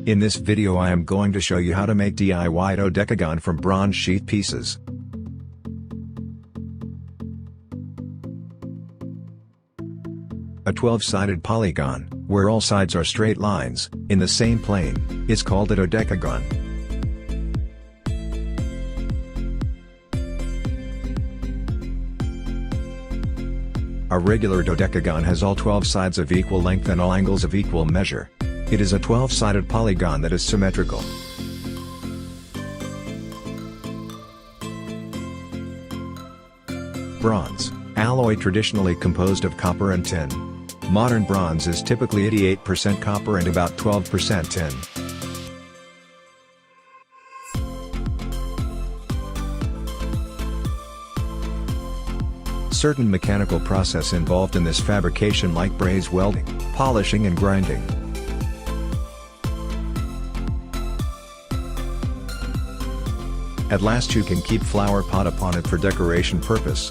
In this video I am going to show you how to make DIY dodecagon from bronze sheath pieces. A 12-sided polygon, where all sides are straight lines, in the same plane, is called a dodecagon. A regular dodecagon has all 12 sides of equal length and all angles of equal measure. It is a 12-sided polygon that is symmetrical. Bronze, alloy traditionally composed of copper and tin. Modern bronze is typically 88% copper and about 12% tin. Certain mechanical process involved in this fabrication like braze welding, polishing and grinding. At last you can keep flower pot upon it for decoration purpose.